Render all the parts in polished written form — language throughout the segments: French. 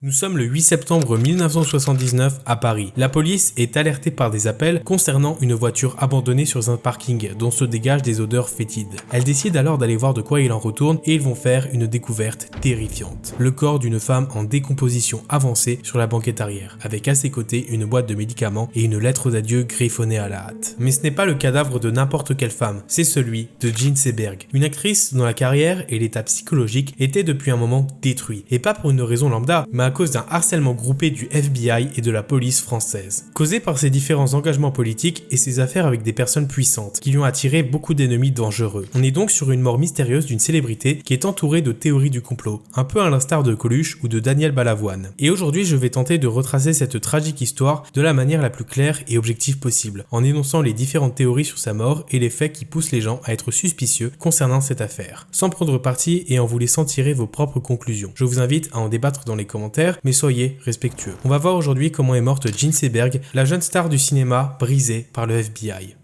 Nous sommes le 8 septembre 1979 à Paris. La police est alertée par des appels concernant une voiture abandonnée sur un parking dont se dégagent des odeurs fétides. Elle décide alors d'aller voir de quoi il en retourne et ils vont faire une découverte terrifiante. Le corps d'une femme en décomposition avancée sur la banquette arrière, avec à ses côtés une boîte de médicaments et une lettre d'adieu griffonnée à la hâte. Mais ce n'est pas le cadavre de n'importe quelle femme, c'est celui de Jean Seberg, une actrice dont la carrière et l'état psychologique étaient depuis un moment détruits. Et pas pour une raison lambda, mais à cause d'un harcèlement groupé du FBI et de la police française. Causé par ses différents engagements politiques et ses affaires avec des personnes puissantes, qui lui ont attiré beaucoup d'ennemis dangereux. On est donc sur une mort mystérieuse d'une célébrité qui est entourée de théories du complot, un peu à l'instar de Coluche ou de Daniel Balavoine. Et aujourd'hui, je vais tenter de retracer cette tragique histoire de la manière la plus claire et objective possible, en énonçant les différentes théories sur sa mort et les faits qui poussent les gens à être suspicieux concernant cette affaire, sans prendre parti et en vous laissant tirer vos propres conclusions. Je vous invite à en débattre dans les commentaires, mais soyez respectueux. On va voir aujourd'hui comment est morte Jean Seberg, la jeune star du cinéma brisée par le FBI.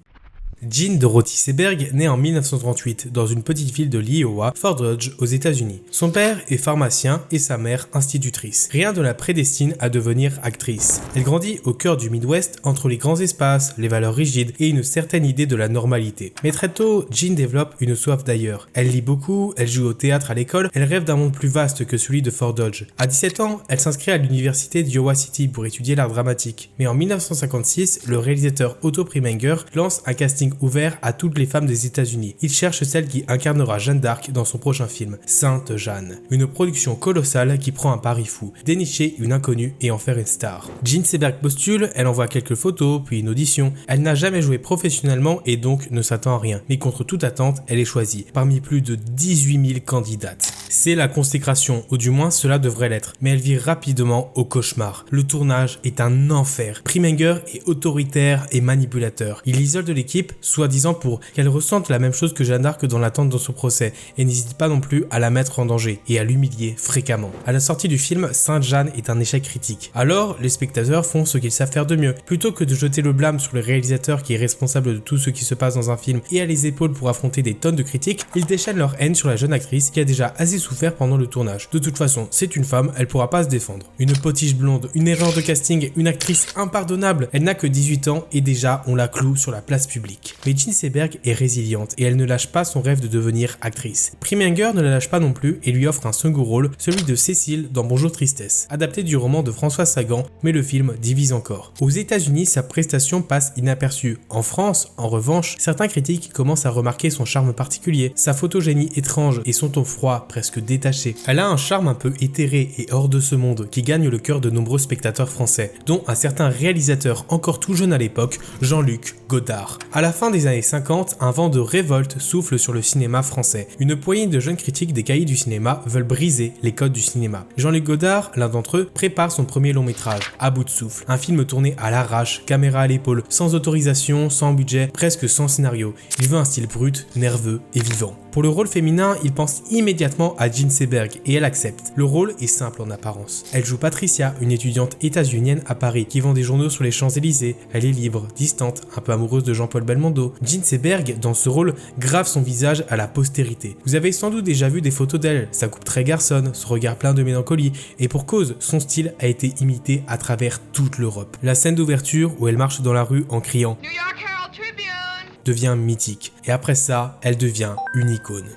Jean Dorothy Seberg naît en 1938 dans une petite ville de l'Iowa, Fort Dodge, aux États-Unis. Son père est pharmacien et sa mère institutrice. Rien ne la prédestine à devenir actrice. Elle grandit au cœur du Midwest entre les grands espaces, les valeurs rigides et une certaine idée de la normalité. Mais très tôt, Jean développe une soif d'ailleurs. Elle lit beaucoup, elle joue au théâtre à l'école, elle rêve d'un monde plus vaste que celui de Fort Dodge. À 17 ans, elle s'inscrit à l'université d'Iowa City pour étudier l'art dramatique. Mais en 1956, le réalisateur Otto Preminger lance un casting ouvert à toutes les femmes des États-Unis. Il cherche celle qui incarnera Jeanne d'Arc dans son prochain film, Sainte Jeanne. Une production colossale qui prend un pari fou, dénicher une inconnue et en faire une star. Jean Seberg postule, elle envoie quelques photos, puis une audition. Elle n'a jamais joué professionnellement et donc ne s'attend à rien. Mais contre toute attente, elle est choisie, parmi plus de 18 000 candidates. C'est la consécration, ou du moins cela devrait l'être, mais elle vire rapidement au cauchemar. Le tournage est un enfer. Preminger est autoritaire et manipulateur. Il isole de l'équipe, soi-disant pour qu'elle ressente la même chose que Jeanne d'Arc dans l'attente dans son procès, et n'hésite pas non plus à la mettre en danger et à l'humilier fréquemment. À la sortie du film, Sainte Jeanne est un échec critique. Alors, les spectateurs font ce qu'ils savent faire de mieux. Plutôt que de jeter le blâme sur le réalisateur qui est responsable de tout ce qui se passe dans un film et a les épaules pour affronter des tonnes de critiques, ils déchaînent leur haine sur la jeune actrice qui a déjà assez souffert pendant le tournage. De toute façon, c'est une femme, elle pourra pas se défendre. Une potiche blonde, une erreur de casting, une actrice impardonnable. Elle n'a que 18 ans et déjà on la cloue sur la place publique. Mais Jean Seberg est résiliente et elle ne lâche pas son rêve de devenir actrice. Preminger ne la lâche pas non plus et lui offre un second rôle, celui de Cécile dans Bonjour Tristesse, adapté du roman de François Sagan, mais le film divise encore. Aux États-Unis, sa prestation passe inaperçue. En France, en revanche, certains critiques commencent à remarquer son charme particulier, sa photogénie étrange et son ton froid, presque détaché. Elle a un charme un peu éthéré et hors de ce monde qui gagne le cœur de nombreux spectateurs français, dont un certain réalisateur encore tout jeune à l'époque, Jean-Luc Godard. À la fin des années 50, un vent de révolte souffle sur le cinéma français. Une poignée de jeunes critiques des cahiers du cinéma veulent briser les codes du cinéma. Jean-Luc Godard, l'un d'entre eux, prépare son premier long métrage, À bout de souffle, un film tourné à l'arrache, caméra à l'épaule, sans autorisation, sans budget, presque sans scénario. Il veut un style brut, nerveux et vivant. Pour le rôle féminin, il pense immédiatement à Jean Seberg et elle accepte. Le rôle est simple en apparence. Elle joue Patricia, une étudiante états-unienne à Paris qui vend des journaux sur les Champs-Élysées. Elle est libre, distante, un peu amoureuse de Jean-Paul Belmondo. Jean Seberg, dans ce rôle, grave son visage à la postérité. Vous avez sans doute déjà vu des photos d'elle, sa coupe très garçonne, son regard plein de mélancolie, et pour cause, son style a été imité à travers toute l'Europe. La scène d'ouverture où elle marche dans la rue en criant New York Herald Tribune devient mythique, et après ça, elle devient une icône.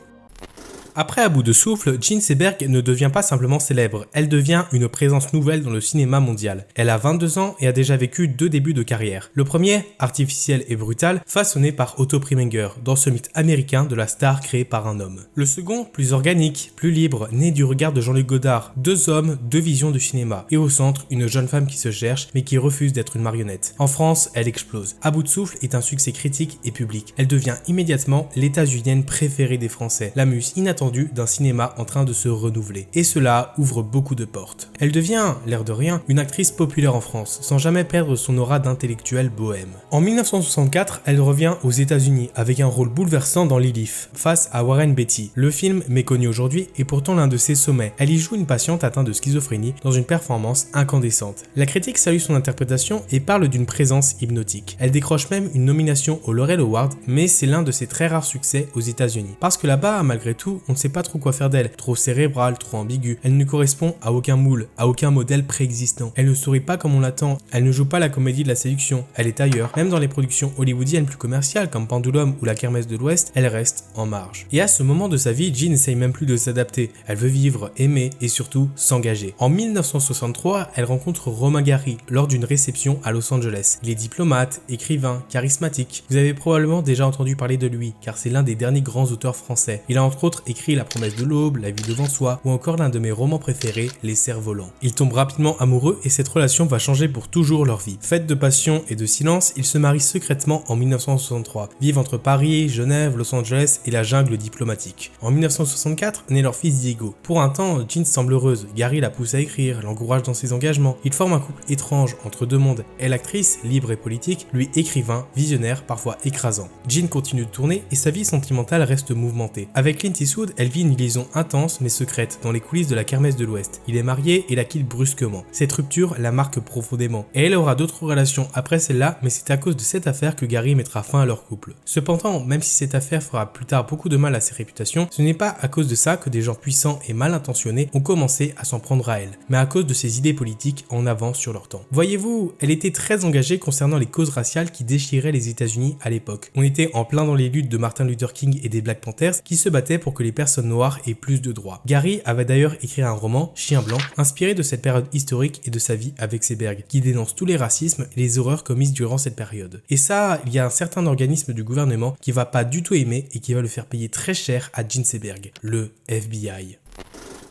Après À bout de souffle, Jean Seberg ne devient pas simplement célèbre, elle devient une présence nouvelle dans le cinéma mondial. Elle a 22 ans et a déjà vécu 2 débuts de carrière. Le premier, artificiel et brutal, façonné par Otto Preminger, dans ce mythe américain de la star créée par un homme. Le second, plus organique, plus libre, né du regard de Jean-Luc Godard. 2 hommes, 2 visions du cinéma. Et au centre, une jeune femme qui se cherche, mais qui refuse d'être une marionnette. En France, elle explose. À bout de souffle est un succès critique et public. Elle devient immédiatement l'états-unienne préférée des Français, la muse inattendue d'un cinéma en train de se renouveler. Et cela ouvre beaucoup de portes. Elle devient, l'air de rien, une actrice populaire en France, sans jamais perdre son aura d'intellectuelle bohème. En 1964, elle revient aux États-Unis avec un rôle bouleversant dans Lilith, face à Warren Beatty. Le film, méconnu aujourd'hui, est pourtant l'un de ses sommets. Elle y joue une patiente atteinte de schizophrénie dans une performance incandescente. La critique salue son interprétation et parle d'une présence hypnotique. Elle décroche même une nomination au Laurel Award, mais c'est l'un de ses très rares succès aux États-Unis. Parce que là-bas, malgré tout, on ne sait pas trop quoi faire d'elle. Trop cérébrale, trop ambiguë. Elle ne correspond à aucun moule, à aucun modèle préexistant. Elle ne sourit pas comme on l'attend. Elle ne joue pas la comédie de la séduction. Elle est ailleurs. Même dans les productions hollywoodiennes plus commerciales comme Pendulum ou La Kermesse de l'Ouest, elle reste en marge. Et à ce moment de sa vie, Jean n'essaye même plus de s'adapter. Elle veut vivre, aimer et surtout s'engager. En 1963, elle rencontre Romain Gary lors d'une réception à Los Angeles. Il est diplomate, écrivain, charismatique. Vous avez probablement déjà entendu parler de lui, car c'est l'un des derniers grands auteurs français. Il a entre autres écrit La Promesse de l'Aube, La Vie devant soi, ou encore l'un de mes romans préférés, Les Cerfs-Volants. Ils tombent rapidement amoureux et cette relation va changer pour toujours leur vie. Faite de passion et de silence, ils se marient secrètement en 1963, vivent entre Paris, Genève, Los Angeles et la jungle diplomatique. En 1964, naît leur fils Diego. Pour un temps, Jean semble heureuse. Gary la pousse à écrire, l'encourage dans ses engagements. Ils forment un couple étrange entre deux mondes. Elle actrice, libre et politique, lui écrivain, visionnaire, parfois écrasant. Jean continue de tourner et sa vie sentimentale reste mouvementée. Avec Clint Eastwood, elle vit une liaison intense mais secrète dans les coulisses de la Kermesse de l'Ouest. Il est marié et la quitte brusquement. Cette rupture la marque profondément. Et elle aura d'autres relations après celle-là, mais c'est à cause de cette affaire que Gary mettra fin à leur couple. Cependant, même si cette affaire fera plus tard beaucoup de mal à ses réputations, ce n'est pas à cause de ça que des gens puissants et mal intentionnés ont commencé à s'en prendre à elle, mais à cause de ses idées politiques en avance sur leur temps. Voyez-vous, elle était très engagée concernant les causes raciales qui déchiraient les États-Unis à l'époque. On était en plein dans les luttes de Martin Luther King et des Black Panthers qui se battaient pour que les personnes noires aient plus de droits. Gary avait d'ailleurs écrit un roman, Chien blanc, inspiré de cette période historique et de sa vie avec Seberg, qui dénonce tous les racismes et les horreurs commises durant cette période. Et ça, il y a un certain organisme du gouvernement qui va pas du tout aimer et qui va le faire payer très cher à Jean Seberg, le FBI.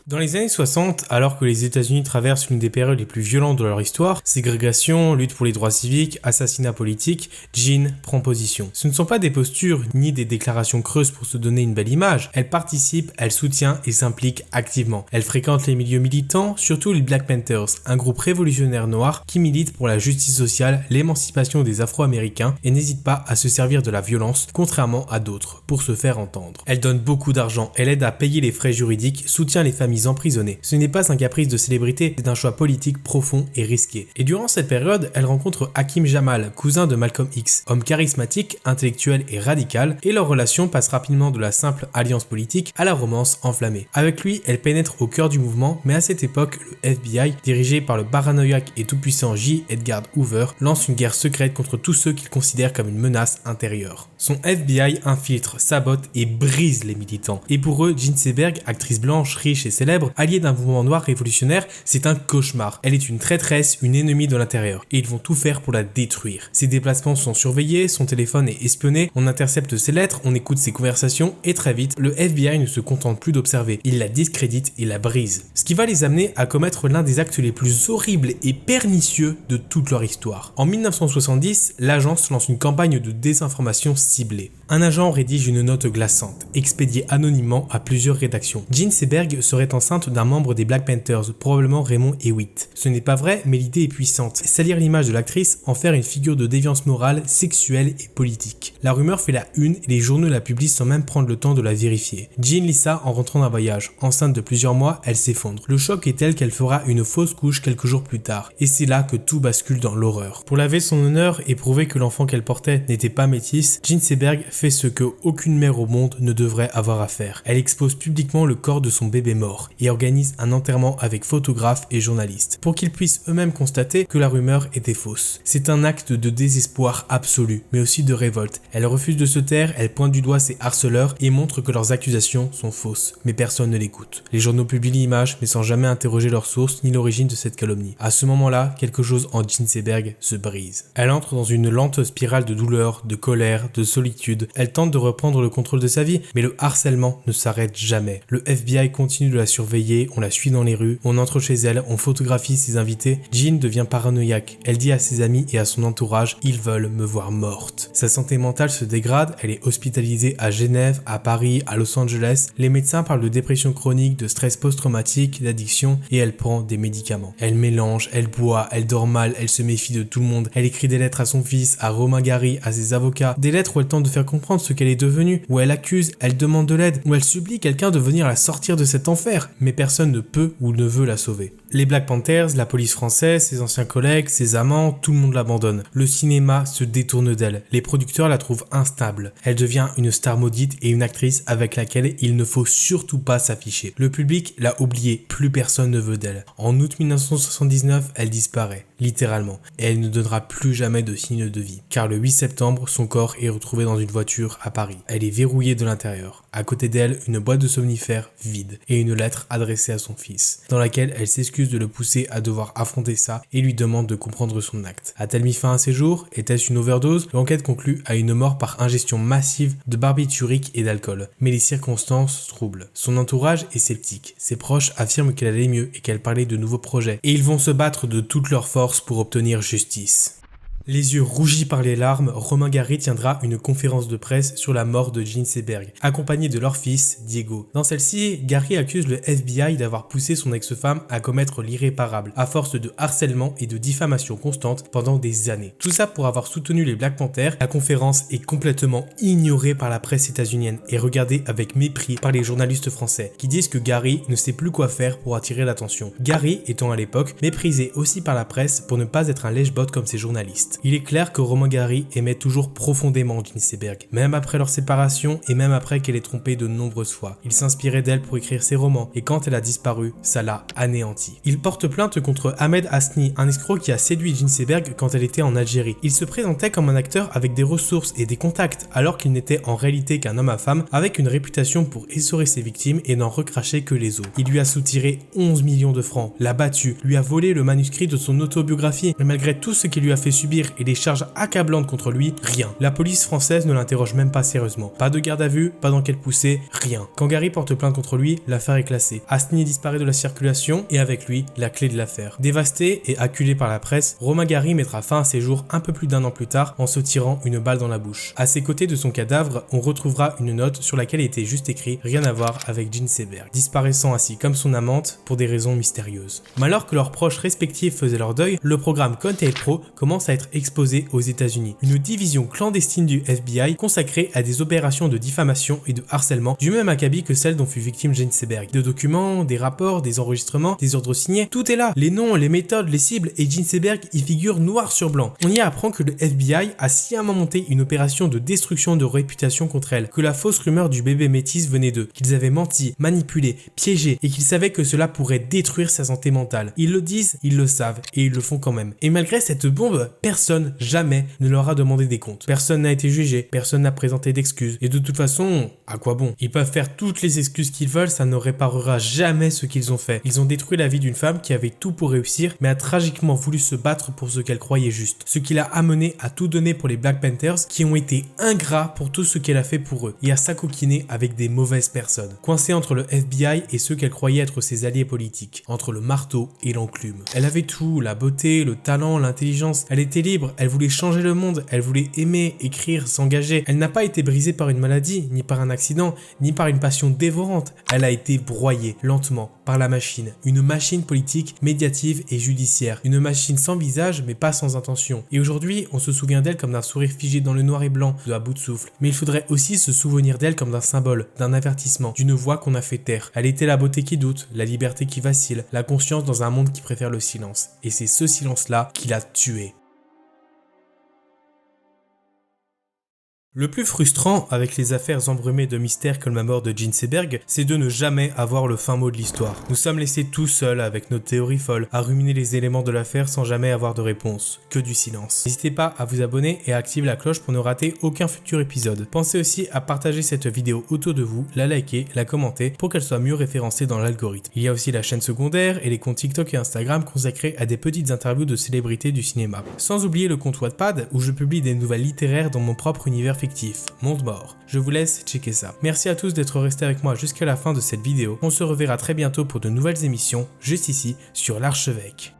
Dans les années 60, alors que les États-Unis traversent l'une des périodes les plus violentes de leur histoire, ségrégation, lutte pour les droits civiques, assassinat politique, Jean prend position. Ce ne sont pas des postures ni des déclarations creuses pour se donner une belle image. Elle participe, elle soutient et s'implique activement. Elle fréquente les milieux militants, surtout les Black Panthers, un groupe révolutionnaire noir qui milite pour la justice sociale, l'émancipation des Afro-Américains et n'hésite pas à se servir de la violence, contrairement à d'autres, pour se faire entendre. Elle donne beaucoup d'argent, elle aide à payer les frais juridiques, soutient les familles emprisonnés. Ce n'est pas un caprice de célébrité, c'est un choix politique profond et risqué. Et durant cette période, elle rencontre Hakim Jamal, cousin de Malcolm X, homme charismatique, intellectuel et radical, et leur relation passe rapidement de la simple alliance politique à la romance enflammée. Avec lui, elle pénètre au cœur du mouvement, mais à cette époque, le FBI, dirigé par le paranoïaque et tout-puissant J. Edgar Hoover, lance une guerre secrète contre tous ceux qu'il considère comme une menace intérieure. Son FBI infiltre, sabote et brise les militants. Et pour eux, Jean Seberg, actrice blanche, riche et célèbre, alliée d'un mouvement noir révolutionnaire, c'est un cauchemar. Elle est une traîtresse, une ennemie de l'intérieur, et ils vont tout faire pour la détruire. Ses déplacements sont surveillés, son téléphone est espionné, on intercepte ses lettres, on écoute ses conversations, et très vite, le FBI ne se contente plus d'observer, il la discrédite et la brise. Ce qui va les amener à commettre l'un des actes les plus horribles et pernicieux de toute leur histoire. En 1970, l'agence lance une campagne de désinformation ciblée. Un agent rédige une note glaçante, expédiée anonymement à plusieurs rédactions. Jean Seberg serait enceinte d'un membre des Black Panthers, probablement Raymond Hewitt. Ce n'est pas vrai, mais l'idée est puissante. Salir l'image de l'actrice, en faire une figure de déviance morale, sexuelle et politique. La rumeur fait la une et les journaux la publient sans même prendre le temps de la vérifier. Jean lit ça en rentrant d'un voyage. Enceinte de plusieurs mois, elle s'effondre. Le choc est tel qu'elle fera une fausse couche quelques jours plus tard. Et c'est là que tout bascule dans l'horreur. Pour laver son honneur et prouver que l'enfant qu'elle portait n'était pas métisse, Jean Seberg fait ce que aucune mère au monde ne devrait avoir à faire. Elle expose publiquement le corps de son bébé mort et organise un enterrement avec photographes et journalistes pour qu'ils puissent eux-mêmes constater que la rumeur était fausse. C'est un acte de désespoir absolu, mais aussi de révolte. Elle refuse de se taire, elle pointe du doigt ses harceleurs et montre que leurs accusations sont fausses, mais personne ne l'écoute. Les journaux publient l'image, mais sans jamais interroger leur source ni l'origine de cette calomnie. À ce moment-là, quelque chose en Jean Seberg se brise. Elle entre dans une lente spirale de douleur, de colère, de solitude. Elle tente de reprendre le contrôle de sa vie, mais le harcèlement ne s'arrête jamais. Le FBI continue de la surveiller, on la suit dans les rues, on entre chez elle, on photographie ses invités. Jean devient paranoïaque. Elle dit à ses amis et à son entourage, ils veulent me voir morte. Sa santé mentale se dégrade, elle est hospitalisée à Genève, à Paris, à Los Angeles. Les médecins parlent de dépression chronique, de stress post-traumatique, d'addiction et elle prend des médicaments. Elle mélange, elle boit, elle dort mal, elle se méfie de tout le monde. Elle écrit des lettres à son fils, à Romain Gary, à ses avocats. Des lettres où elle tente de faire comprendre ce qu'elle est devenue, où elle accuse, elle demande de l'aide, où elle supplie quelqu'un de venir la sortir de cet enfer. mère, mais personne ne peut ou ne veut la sauver. Les Black Panthers, la police française, ses anciens collègues, ses amants, tout le monde l'abandonne. Le cinéma se détourne d'elle. Les producteurs la trouvent instable. Elle devient une star maudite et une actrice avec laquelle il ne faut surtout pas s'afficher. Le public l'a oubliée, plus personne ne veut d'elle. En août 1979, elle disparaît, littéralement, et elle ne donnera plus jamais de signe de vie. Car le 8 septembre, son corps est retrouvé dans une voiture à Paris. Elle est verrouillée de l'intérieur. À côté d'elle, une boîte de somnifères vide et une lettre adressée à son fils, dans laquelle elle s'excuse de le pousser à devoir affronter ça et lui demande de comprendre son acte. A-t-elle mis fin à ses jours? Était-ce une overdose? L'enquête conclut à une mort par ingestion massive de barbiturique et d'alcool. Mais les circonstances troublent. Son entourage est sceptique. Ses proches affirment qu'elle allait mieux et qu'elle parlait de nouveaux projets. Et ils vont se battre de toutes leurs forces pour obtenir justice. Les yeux rougis par les larmes, Romain Gary tiendra une conférence de presse sur la mort de Jean Seberg, accompagné de leur fils, Diego. Dans celle-ci, Gary accuse le FBI d'avoir poussé son ex-femme à commettre l'irréparable, à force de harcèlement et de diffamation constante pendant des années. Tout ça pour avoir soutenu les Black Panthers. La conférence est complètement ignorée par la presse états-unienne et regardée avec mépris par les journalistes français, qui disent que Gary ne sait plus quoi faire pour attirer l'attention. Gary étant à l'époque méprisé aussi par la presse pour ne pas être un lèche-bot comme ses journalistes. Il est clair que Romain Gary aimait toujours profondément Jean Seberg, même après leur séparation et même après qu'elle ait trompé de nombreuses fois. Il s'inspirait d'elle pour écrire ses romans et quand elle a disparu, ça l'a anéanti. Il porte plainte contre Ahmed Hasni, un escroc qui a séduit Jean Seberg quand elle était en Algérie. Il se présentait comme un acteur avec des ressources et des contacts, alors qu'il n'était en réalité qu'un homme à femme avec une réputation pour essorer ses victimes et n'en recracher que les os. Il lui a soutiré 11 millions de francs, l'a battu, lui a volé le manuscrit de son autobiographie, mais malgré tout ce qu'il lui a fait subir et les charges accablantes contre lui, rien. La police française ne l'interroge même pas sérieusement. Pas de garde à vue, pas d'enquête poussée, rien. Quand Gary porte plainte contre lui, l'affaire est classée. Hasni disparaît de la circulation et avec lui, la clé de l'affaire. Dévasté et acculé par la presse, Romain Gary mettra fin à ses jours un peu plus d'1 an plus tard en se tirant une balle dans la bouche. À ses côtés de son cadavre, on retrouvera une note sur laquelle était juste écrit « Rien à voir avec Jean Seberg », disparaissant ainsi comme son amante pour des raisons mystérieuses. Mais alors que leurs proches respectifs faisaient leur deuil, le programme Contact Pro commence à être exposé aux États-Unis. Une division clandestine du FBI consacrée à des opérations de diffamation et de harcèlement du même acabit que celle dont fut victime Jean Seberg. Des documents, des rapports, des enregistrements, des ordres signés, tout est là. Les noms, les méthodes, les cibles et Jean Seberg y figurent noir sur blanc. On y apprend que le FBI a sciemment monté une opération de destruction de réputation contre elle, que la fausse rumeur du bébé métis venait d'eux, qu'ils avaient menti, manipulé, piégé et qu'ils savaient que cela pourrait détruire sa santé mentale. Ils le disent, ils le savent et ils le font quand même. Et malgré cette bombe, personne, jamais, ne leur a demandé des comptes. Personne n'a été jugé, personne n'a présenté d'excuses. Et de toute façon, à quoi bon? Ils peuvent faire toutes les excuses qu'ils veulent, ça ne réparera jamais ce qu'ils ont fait. Ils ont détruit la vie d'une femme qui avait tout pour réussir, mais a tragiquement voulu se battre pour ce qu'elle croyait juste. Ce qui l'a amené à tout donner pour les Black Panthers, qui ont été ingrats pour tout ce qu'elle a fait pour eux, et à s'acoquiner avec des mauvaises personnes. Coincée entre le FBI et ceux qu'elle croyait être ses alliés politiques, entre le marteau et l'enclume. Elle avait tout, la beauté, le talent, l'intelligence. Elle était libre, elle voulait changer le monde, elle voulait aimer, écrire, s'engager. Elle n'a pas été brisée par une maladie, ni par un accident, ni par une passion dévorante. Elle a été broyée, lentement, par la machine. Une machine politique, médiative et judiciaire. Une machine sans visage, mais pas sans intention. Et aujourd'hui, on se souvient d'elle comme d'un sourire figé dans le noir et blanc, de à bout de souffle. Mais il faudrait aussi se souvenir d'elle comme d'un symbole, d'un avertissement, d'une voix qu'on a fait taire. Elle était la beauté qui doute, la liberté qui vacille, la conscience dans un monde qui préfère le silence. Et c'est ce silence-là qui l'a tuée. Le plus frustrant avec les affaires embrumées de mystère comme la mort de Jean Seberg, c'est de ne jamais avoir le fin mot de l'histoire. Nous sommes laissés tout seuls avec nos théories folles, à ruminer les éléments de l'affaire sans jamais avoir de réponse, que du silence. N'hésitez pas à vous abonner et à activer la cloche pour ne rater aucun futur épisode. Pensez aussi à partager cette vidéo autour de vous, la liker, la commenter pour qu'elle soit mieux référencée dans l'algorithme. Il y a aussi la chaîne secondaire et les comptes TikTok et Instagram consacrés à des petites interviews de célébrités du cinéma. Sans oublier le compte Wattpad où je publie des nouvelles littéraires dans mon propre univers fictif, Monde Mort. Je vous laisse checker ça. Merci à tous d'être restés avec moi jusqu'à la fin de cette vidéo. On se reverra très bientôt pour de nouvelles émissions, juste ici, sur l'Archevêque.